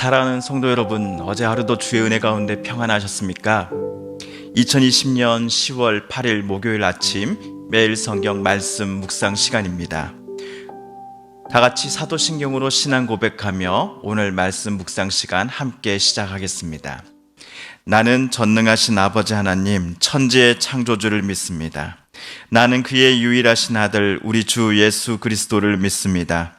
사랑하는 성도 여러분, 어제 하루도 주의 은혜 가운데 평안하셨습니까? 2020년 10월 8일 목요일 아침 매일 성경 말씀 묵상 시간입니다. 다 같이 사도신경으로 신앙 고백하며 오늘 말씀 묵상 시간 함께 시작하겠습니다. 나는 전능하신 아버지 하나님, 천지의 창조주를 믿습니다. 나는 그의 유일하신 아들 우리 주 예수 그리스도를 믿습니다.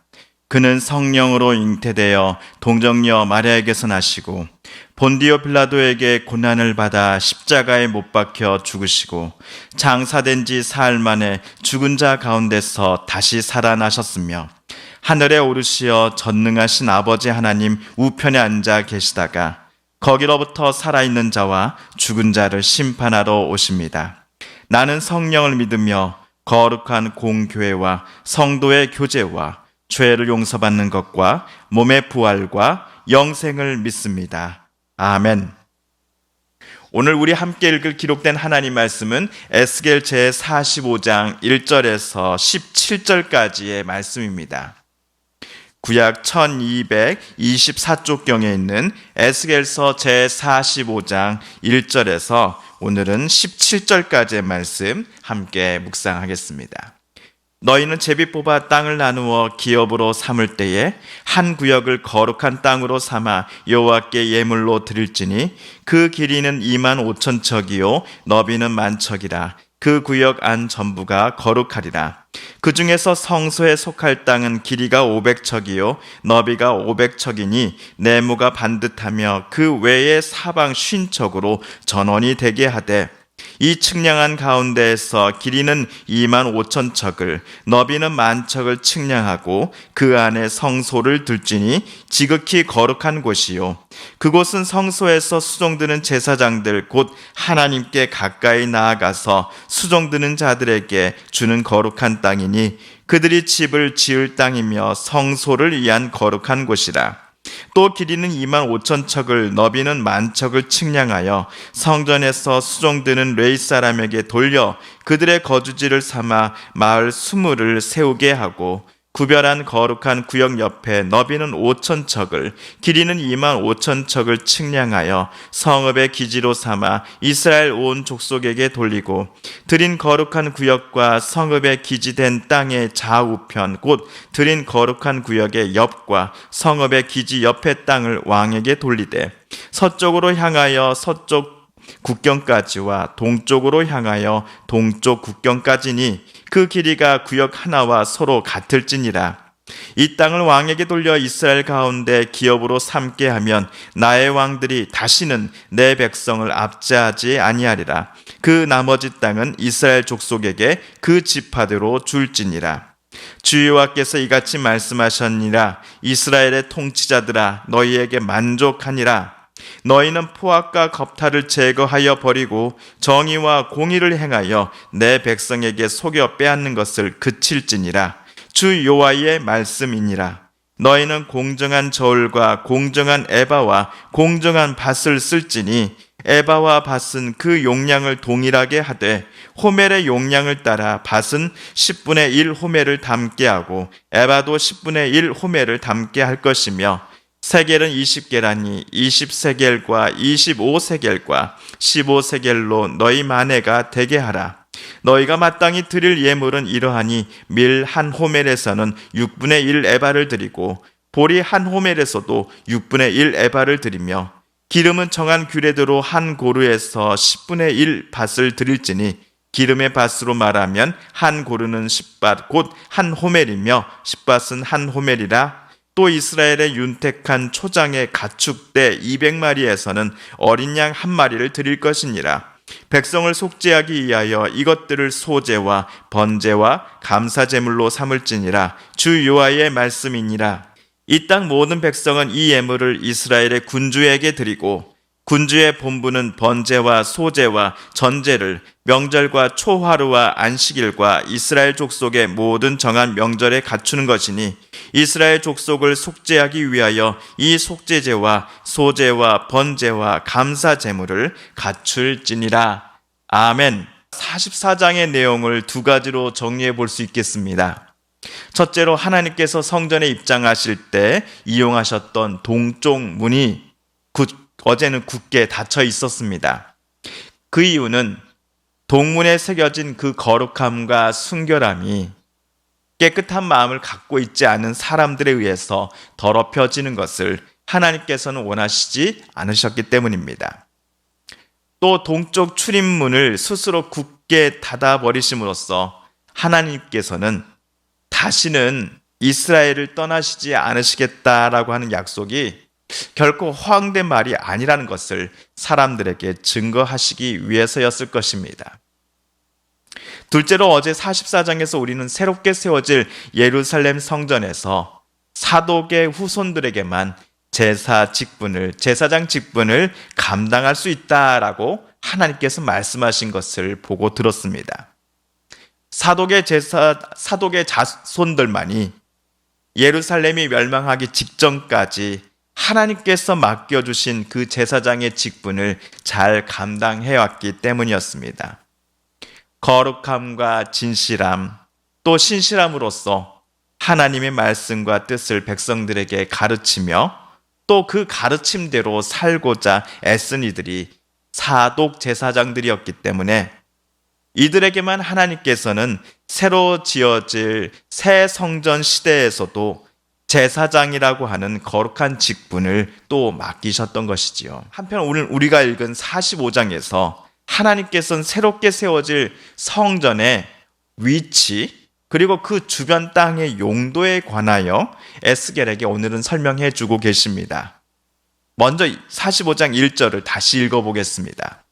그는 성령으로 잉태되어 동정녀 마리아에게서 나시고 본디오 빌라도에게 고난을 받아 십자가에 못 박혀 죽으시고 장사된 지 사흘 만에 죽은 자 가운데서 다시 살아나셨으며 하늘에 오르시어 전능하신 아버지 하나님 우편에 앉아 계시다가 거기로부터 살아있는 자와 죽은 자를 심판하러 오십니다. 나는 성령을 믿으며 거룩한 공교회와 성도의 교제와 죄를 용서받는 것과 몸의 부활과 영생을 믿습니다. 아멘. 오늘 우리 함께 읽을 기록된 하나님 말씀은 에스겔 제45장 1절에서 17절까지의 말씀입니다. 구약 1224쪽경에 있는 에스겔서 제45장 1절에서 오늘은 17절까지의 말씀 함께 묵상하겠습니다. 너희는 제비 뽑아 땅을 나누어 기업으로 삼을 때에 한 구역을 거룩한 땅으로 삼아 여호와께 예물로 드릴지니 그 길이는 25,000척이요 너비는 10,000척이라. 그 구역 안 전부가 거룩하리라. 그 중에서 성소에 속할 땅은 길이가 500척이요 너비가 500척이니 네모가 반듯하며 그 외에 사방 50척으로 전원이 되게 하되 이 측량한 가운데에서 길이는 25,000척을 너비는 10,000척을 측량하고 그 안에 성소를 둘지니 지극히 거룩한 곳이요 그곳은 성소에서 수종드는 제사장들 곧 하나님께 가까이 나아가서 수종드는 자들에게 주는 거룩한 땅이니 그들이 집을 지을 땅이며 성소를 위한 거룩한 곳이라. 또 길이는 25,000척을 너비는 10,000척을 측량하여 성전에서 수종드는 레위 사람에게 돌려 그들의 거주지를 삼아 마을 20을 세우게 하고 구별한 거룩한 구역 옆에 너비는 5,000척을 길이는 25,000척을 측량하여 성읍의 기지로 삼아 이스라엘 온 족속에게 돌리고 드린 거룩한 구역과 성읍의 기지된 땅의 좌우편 곧 드린 거룩한 구역의 옆과 성읍의 기지 옆의 땅을 왕에게 돌리되 서쪽으로 향하여 서쪽 국경까지와 동쪽으로 향하여 동쪽 국경까지니 그 길이가 구역 하나와 서로 같을지니라. 이 땅을 왕에게 돌려 이스라엘 가운데 기업으로 삼게 하면 나의 왕들이 다시는 내 백성을 압제하지 아니하리라. 그 나머지 땅은 이스라엘 족속에게 그 지파대로 줄지니라. 주 여호와께서 이같이 말씀하셨니라. 이스라엘의 통치자들아 너희에게 만족하니라. 너희는 포악과 겁탈을 제거하여 버리고 정의와 공의를 행하여 내 백성에게 속여 빼앗는 것을 그칠지니라. 주 여호와의 말씀이니라. 너희는 공정한 저울과 공정한 에바와 공정한 밭을 쓸지니 에바와 밭은 그 용량을 동일하게 하되 호멜의 용량을 따라 밭은 10분의 1 호멜을 담게 하고 에바도 10분의 1 호멜을 담게 할 것이며 세겔은 20계라니 20세겔과 25세겔과 15세겔로 너희 마네가 되게 하라. 너희가 마땅히 드릴 예물은 이러하니 밀 한 호멜에서는 6분의 1 에바를 드리고 보리 한 호멜에서도 6분의 1 에바를 드리며 기름은 정한 규례대로 한 고루에서 10분의 1 밭을 드릴지니 기름의 밭으로 말하면 한 고루는 10밭 곧 한 호멜이며 10밭은 한 호멜이라. 또 이스라엘의 윤택한 초장의 가축대 200마리에서는 어린 양 1마리를 드릴 것이니라. 백성을 속죄하기 위하여 이것들을 소제와 번제와 감사제물로 삼을지니라. 주 여호와의 말씀이니라. 이 땅 모든 백성은 이 예물을 이스라엘의 군주에게 드리고 군주의 본부는 번제와 소제와 전제를 명절과 초하루와 안식일과 이스라엘 족속의 모든 정한 명절에 갖추는 것이니 이스라엘 족속을 속죄하기 위하여 이 속죄제와 소제와 번제와 감사 제물을 갖출지니라. 아멘. 44장의 내용을 두 가지로 정리해 볼 수 있겠습니다. 첫째로 하나님께서 성전에 입장하실 때 이용하셨던 동쪽 문이 어제는 굳게 닫혀 있었습니다. 그 이유는 동문에 새겨진 그 거룩함과 순결함이 깨끗한 마음을 갖고 있지 않은 사람들에 의해서 더럽혀지는 것을 하나님께서는 원하시지 않으셨기 때문입니다. 또 동쪽 출입문을 스스로 굳게 닫아버리심으로써 하나님께서는 다시는 이스라엘을 떠나시지 않으시겠다라고 하는 약속이 결코 허황된 말이 아니라는 것을 사람들에게 증거하시기 위해서였을 것입니다. 둘째로 어제 44장에서 우리는 새롭게 세워질 예루살렘 성전에서 사독의 후손들에게만 제사장 직분을 감당할 수 있다라고 하나님께서 말씀하신 것을 보고 들었습니다. 사독의 자손들만이 예루살렘이 멸망하기 직전까지 하나님께서 맡겨주신 그 제사장의 직분을 잘 감당해왔기 때문이었습니다. 거룩함과 진실함, 또 신실함으로써 하나님의 말씀과 뜻을 백성들에게 가르치며 또 그 가르침대로 살고자 애쓴 이들이 사독 제사장들이었기 때문에 이들에게만 하나님께서는 새로 지어질 새 성전 시대에서도 제사장이라고 하는 거룩한 직분을 또 맡기셨던 것이지요. 한편 오늘 우리가 읽은 45장에서 하나님께서는 새롭게 세워질 성전의 위치 그리고 그 주변 땅의 용도에 관하여 에스겔에게 오늘은 설명해 주고 계십니다. 먼저 45장 1절을 다시 읽어보겠습니다.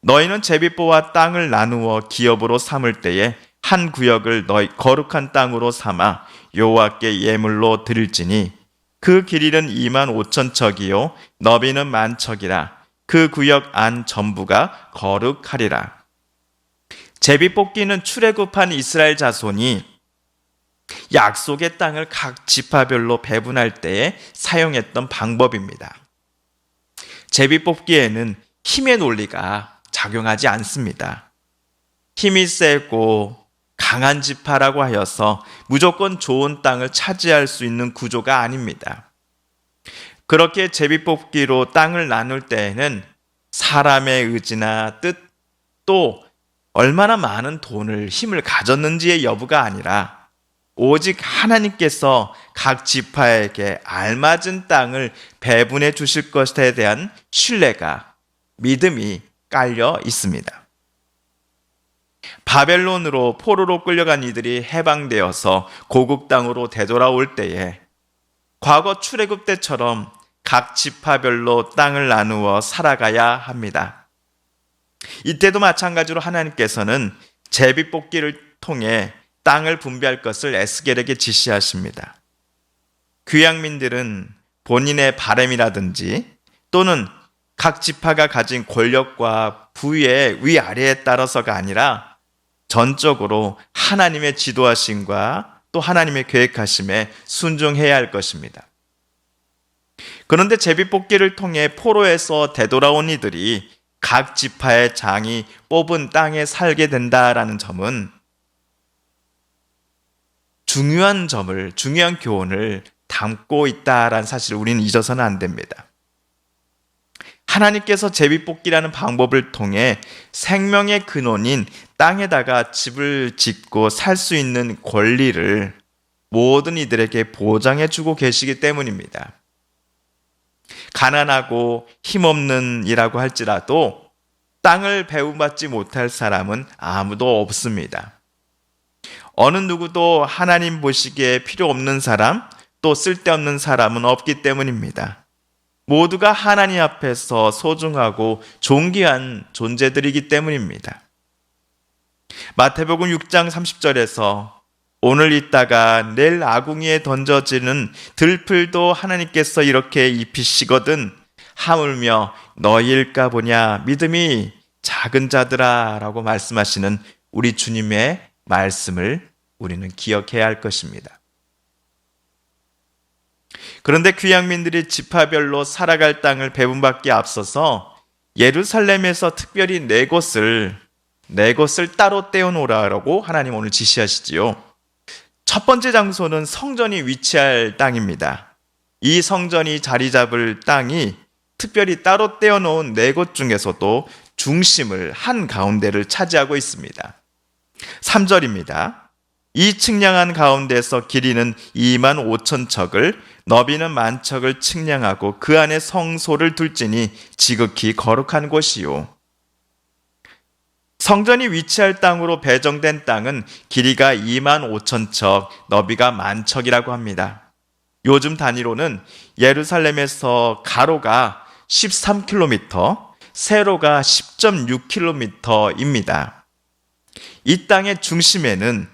너희는 제비뽑아 땅을 나누어 기업으로 삼을 때에 한 구역을 너희 거룩한 땅으로 삼아 여호와께 예물로 드릴지니 그 길이는 25,000척이요 너비는 10,000척이라. 그 구역 안 전부가 거룩하리라. 제비뽑기는 출애굽한 이스라엘 자손이 약속의 땅을 각 지파별로 배분할 때에 사용했던 방법입니다. 제비뽑기에는 힘의 논리가 작용하지 않습니다. 힘이 세고 강한 지파라고 하여서 무조건 좋은 땅을 차지할 수 있는 구조가 아닙니다. 그렇게 제비뽑기로 땅을 나눌 때에는 사람의 의지나 뜻, 또 얼마나 많은 돈을, 힘을 가졌는지의 여부가 아니라 오직 하나님께서 각 지파에게 알맞은 땅을 배분해 주실 것에 대한 신뢰가, 믿음이 깔려 있습니다. 바벨론으로 포로로 끌려간 이들이 해방되어서 고국 땅으로 되돌아올 때에 과거 출애굽 때처럼 각 지파별로 땅을 나누어 살아가야 합니다. 이때도 마찬가지로 하나님께서는 제비뽑기를 통해 땅을 분배할 것을 에스겔에게 지시하십니다. 귀양민들은 본인의 바램이라든지 또는 각 지파가 가진 권력과 부의 위아래에 따라서가 아니라 전적으로 하나님의 지도하심과 또 하나님의 계획하심에 순종해야 할 것입니다. 그런데 제비뽑기를 통해 포로에서 되돌아온 이들이 각 지파의 장이 뽑은 땅에 살게 된다라는 점은 중요한 교훈을 담고 있다라는 사실을 우리는 잊어서는 안 됩니다. 하나님께서 제비뽑기라는 방법을 통해 생명의 근원인 땅에다가 집을 짓고 살 수 있는 권리를 모든 이들에게 보장해 주고 계시기 때문입니다. 가난하고 힘없는 이라고 할지라도 땅을 배분받지 못할 사람은 아무도 없습니다. 어느 누구도 하나님 보시기에 필요 없는 사람, 또 쓸데없는 사람은 없기 때문입니다. 모두가 하나님 앞에서 소중하고 존귀한 존재들이기 때문입니다. 마태복음 6장 30절에서 오늘 있다가 내일 아궁이에 던져지는 들풀도 하나님께서 이렇게 입히시거든 하물며 너희일까 보냐 믿음이 작은 자들아 라고 말씀하시는 우리 주님의 말씀을 우리는 기억해야 할 것입니다. 그런데 귀양민들이 지파별로 살아갈 땅을 배분받기에 앞서서 예루살렘에서 특별히 네 곳을 따로 떼어놓으라고 하나님 오늘 지시하시지요. 첫 번째 장소는 성전이 위치할 땅입니다. 이 성전이 자리 잡을 땅이 특별히 따로 떼어놓은 네 곳 중에서도 중심을 한가운데를 차지하고 있습니다. 3절입니다. 이 측량한 가운데서 길이는 2만 5천 척을 너비는 만 척을 측량하고 그 안에 성소를 둘지니 지극히 거룩한 곳이요. 성전이 위치할 땅으로 배정된 땅은 길이가 2만 5천 척, 너비가 만 척이라고 합니다. 요즘 단위로는 예루살렘에서 가로가 13km, 세로가 10.6km입니다. 이 땅의 중심에는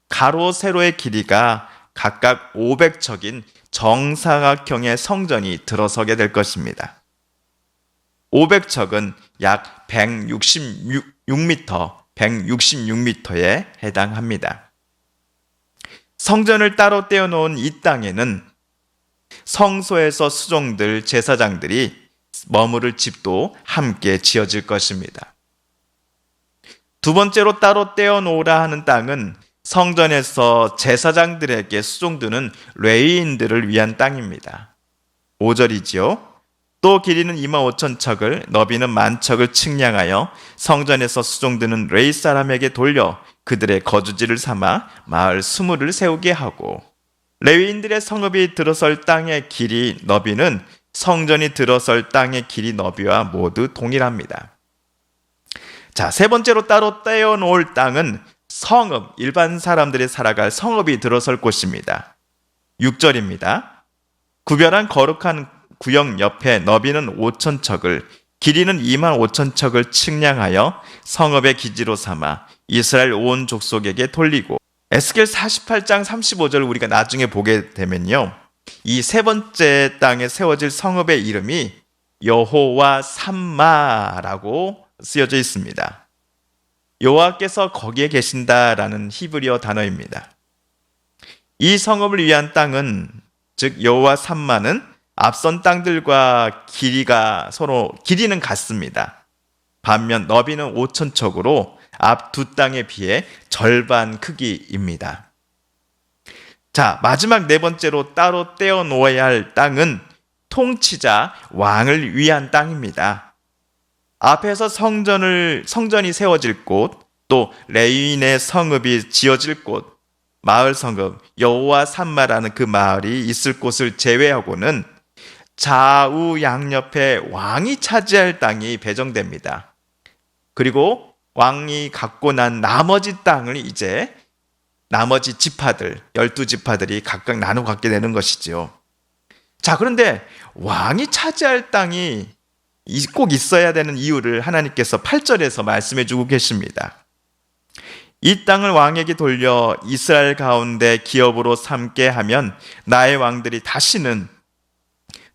가로, 세로의 길이가 각각 500척인 정사각형의 성전이 들어서게 될 것입니다. 500척은 약 166m에 해당합니다. 성전을 따로 떼어놓은 이 땅에는 성소에서 수종들, 제사장들이 머무를 집도 함께 지어질 것입니다. 두 번째로 따로 떼어놓으라 하는 땅은 성전에서 제사장들에게 수종드는 레위인들을 위한 땅입니다. 5절이지요. 또 길이는 2만 5천 척을 너비는 만 척을 측량하여 성전에서 수종드는 레위 사람에게 돌려 그들의 거주지를 삼아 마을 20을 세우게 하고 레위인들의 성읍이 들어설 땅의 길이 너비는 성전이 들어설 땅의 길이 너비와 모두 동일합니다. 자, 세 번째로 따로 떼어놓을 땅은 성읍, 일반 사람들이 살아갈 성읍이 들어설 곳입니다. 6절입니다. 구별한 거룩한 구역 옆에 너비는 5천 척을 길이는 2만 5천 척을 측량하여 성읍의 기지로 삼아 이스라엘 온 족속에게 돌리고 에스겔 48장 35절 우리가 나중에 보게 되면요. 이 세 번째 땅에 세워질 성읍의 이름이 여호와 삼마라고 쓰여져 있습니다. 여호와께서 거기에 계신다라는 히브리어 단어입니다. 이 성읍을 위한 땅은 즉 여호와 삼마는 앞선 땅들과 길이는 같습니다. 반면 너비는 5천 척으로 앞 두 땅에 비해 절반 크기입니다. 자, 마지막 네 번째로 따로 떼어 놓아야 할 땅은 통치자 왕을 위한 땅입니다. 앞에서 성전이 세워질 곳, 또 레위인의 성읍이 지어질 곳, 마을 성읍 여호와 삼마라는 그 마을이 있을 곳을 제외하고는 좌우 양옆에 왕이 차지할 땅이 배정됩니다. 그리고 왕이 갖고 난 나머지 땅을 이제 나머지 지파들, 12지파들이 각각 나눠 갖게 되는 것이지요. 자, 그런데 왕이 차지할 땅이 꼭 있어야 되는 이유를 하나님께서 8절에서 말씀해 주고 계십니다. 이 땅을 왕에게 돌려 이스라엘 가운데 기업으로 삼게 하면 나의 왕들이 다시는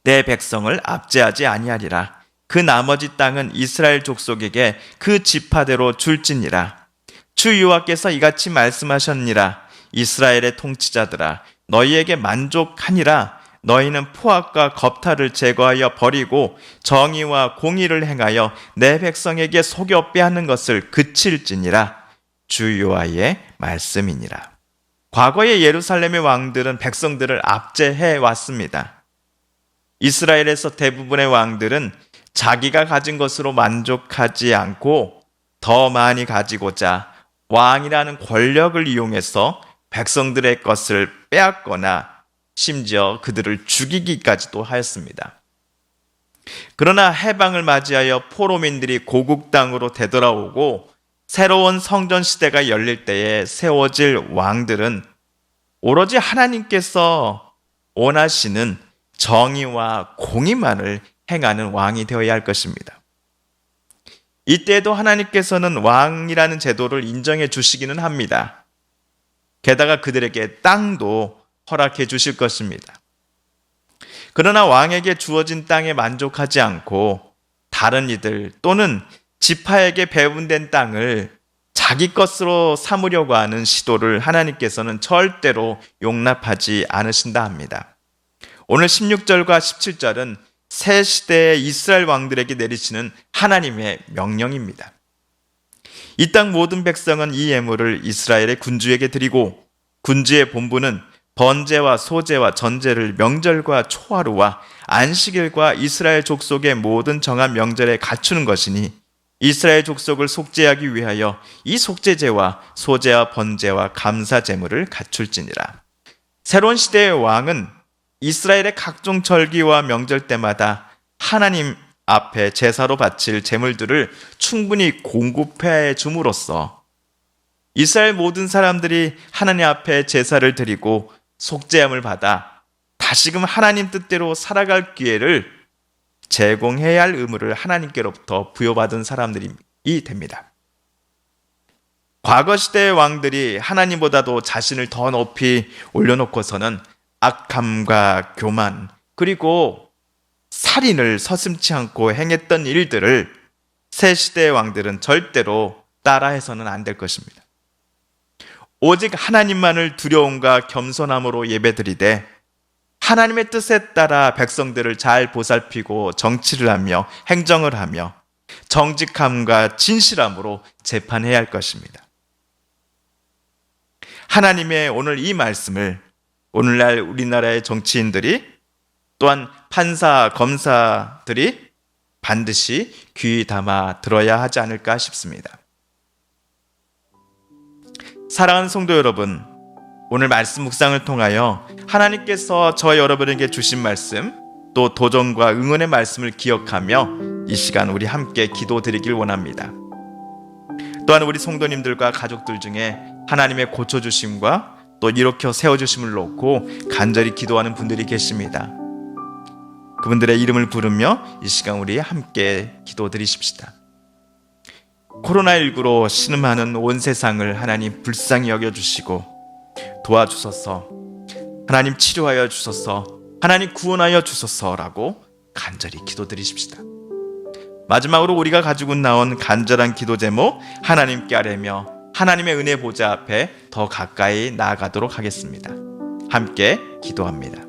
내 백성을 압제하지 아니하리라. 그 나머지 땅은 이스라엘 족속에게 그 지파대로 줄지니라. 주 여호와께서 이같이 말씀하셨니라. 이스라엘의 통치자들아, 너희에게 만족하니라. 너희는 포악과 겁탈을 제거하여 버리고 정의와 공의를 행하여 내 백성에게 속여 빼앗는 것을 그칠지니라. 주 여호와의 말씀이니라. 과거의 예루살렘의 왕들은 백성들을 압제해 왔습니다. 이스라엘에서 대부분의 왕들은 자기가 가진 것으로 만족하지 않고 더 많이 가지고자 왕이라는 권력을 이용해서 백성들의 것을 빼앗거나 심지어 그들을 죽이기까지도 하였습니다. 그러나 해방을 맞이하여 포로민들이 고국 땅으로 되돌아오고 새로운 성전 시대가 열릴 때에 세워질 왕들은 오로지 하나님께서 원하시는 정의와 공의만을 행하는 왕이 되어야 할 것입니다. 이때에도 하나님께서는 왕이라는 제도를 인정해 주시기는 합니다. 게다가 그들에게 땅도 허락해 주실 것입니다. 그러나 왕에게 주어진 땅에 만족하지 않고 다른 이들 또는 지파에게 배분된 땅을 자기 것으로 삼으려고 하는 시도를 하나님께서는 절대로 용납하지 않으신다 합니다. 오늘 16절과 17절은 새 시대의 이스라엘 왕들에게 내리시는 하나님의 명령입니다. 이 땅 모든 백성은 이 예물을 이스라엘의 군주에게 드리고 군주의 본분은 번제와 소제와 전제를 명절과 초하루와 안식일과 이스라엘 족속의 모든 정한 명절에 갖추는 것이니 이스라엘 족속을 속죄하기 위하여 이 속죄제와 소제와 번제와 감사 제물을 갖출지니라. 새로운 시대의 왕은 이스라엘의 각종 절기와 명절 때마다 하나님 앞에 제사로 바칠 제물들을 충분히 공급해 줌으로써 이스라엘 모든 사람들이 하나님 앞에 제사를 드리고 속죄함을 받아 다시금 하나님 뜻대로 살아갈 기회를 제공해야 할 의무를 하나님께로부터 부여받은 사람들이 됩니다. 과거 시대의 왕들이 하나님보다도 자신을 더 높이 올려놓고서는 악함과 교만 그리고 살인을 서슴지 않고 행했던 일들을 새 시대의 왕들은 절대로 따라해서는 안 될 것입니다. 오직 하나님만을 두려움과 겸손함으로 예배드리되 하나님의 뜻에 따라 백성들을 잘 보살피고 정치를 하며 행정을 하며 정직함과 진실함으로 재판해야 할 것입니다. 하나님의 오늘 이 말씀을 오늘날 우리나라의 정치인들이 또한 판사, 검사들이 반드시 귀 담아 들어야 하지 않을까 싶습니다. 사랑하는 성도 여러분, 오늘 말씀 묵상을 통하여 하나님께서 저와 여러분에게 주신 말씀 또 도전과 응원의 말씀을 기억하며 이 시간 우리 함께 기도드리길 원합니다. 또한 우리 성도님들과 가족들 중에 하나님의 고쳐주심과 또 일으켜 세워주심을 놓고 간절히 기도하는 분들이 계십니다. 그분들의 이름을 부르며 이 시간 우리 함께 기도드리십시다. 코로나19로 신음하는 온 세상을 하나님 불쌍히 여겨주시고 도와주소서, 하나님 치료하여 주소서, 하나님 구원하여 주소서라고 간절히 기도드리십시다. 마지막으로 우리가 가지고 나온 간절한 기도 제목 하나님께 아뢰며 하나님의 은혜 보좌 앞에 더 가까이 나아가도록 하겠습니다. 함께 기도합니다.